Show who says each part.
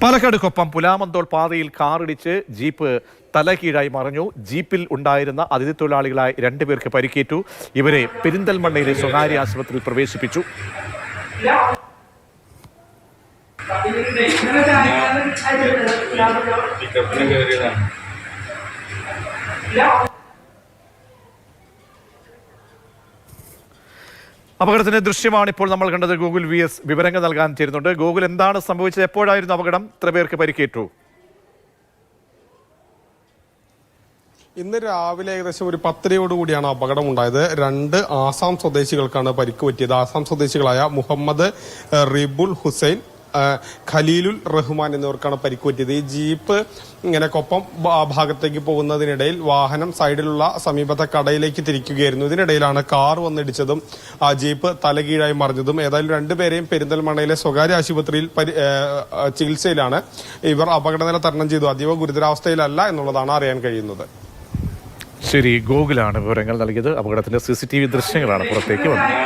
Speaker 1: പാലക്കാട് കൊപ്പം പുലാമന്തോൾ പാതയിൽ കാറിടിച്ച് ജീപ്പ് തലകീഴായി മറിഞ്ഞു. ജീപ്പിൽ ഉണ്ടായിരുന്ന അതിഥി തൊഴിലാളികളായി 2 പേർക്ക് പരിക്കേറ്റു. ഇവരെ പെരിന്തൽമണ്ണയിലെ സ്വകാര്യ ആശുപത്രിയിൽ പ്രവേശിപ്പിച്ചു. അപകടത്തിന്റെ ദൃശ്യമാണ് ഇപ്പോൾ നമ്മൾ കണ്ടത്. ഗൂഗിൾ VS വിവരങ്ങൾ നൽകാൻ ചേരുന്നുണ്ട്. ഗൂഗിൾ, എന്താണ് സംഭവിച്ചത്? എപ്പോഴായിരുന്നു അപകടം? എത്ര പേർക്ക് പരിക്കേറ്റു?
Speaker 2: ഇന്ന് രാവിലെ ഏകദേശം ഒരു 10:00 അപകടം ഉണ്ടായത്. 2 ആസാം സ്വദേശികൾക്കാണ് പരിക്ക് പറ്റിയത്. ആസാം സ്വദേശികളായ മുഹമ്മദ് റിബുൽ ഹുസൈൻ, ഖലീലുൽ റഹ്മാൻ എന്നിവർക്കാണ് പരിക്ക് പറ്റിയത്. ഈ ജീപ്പ് ഇങ്ങനെ കൊപ്പം ഭാഗത്തേക്ക് പോകുന്നതിനിടയിൽ വാഹനം സൈഡിലുള്ള സമീപത്തെ കടയിലേക്ക് തിരിക്കുകയായിരുന്നു. ഇതിനിടയിലാണ് കാർ വന്നിടിച്ചതും ആ ജീപ്പ് തലകീഴായി മറിഞ്ഞതും. ഏതായാലും 2 പേരെയും പെരിന്തൽമണ്ണയിലെ സ്വകാര്യ ആശുപത്രിയിൽ ചികിത്സയിലാണ്. ഇവർ അപകടനില തരണം ചെയ്തു. അതീവ ഗുരുതരാവസ്ഥയിലല്ല എന്നുള്ളതാണ് അറിയാൻ കഴിയുന്നത്.
Speaker 1: ശരി, ഗൂഗിളാണ് വിവരങ്ങൾ നൽകിയത്. അപകടത്തിന്റെ CCTV ദൃശ്യങ്ങളാണ് പുറത്തേക്ക് വന്നത്.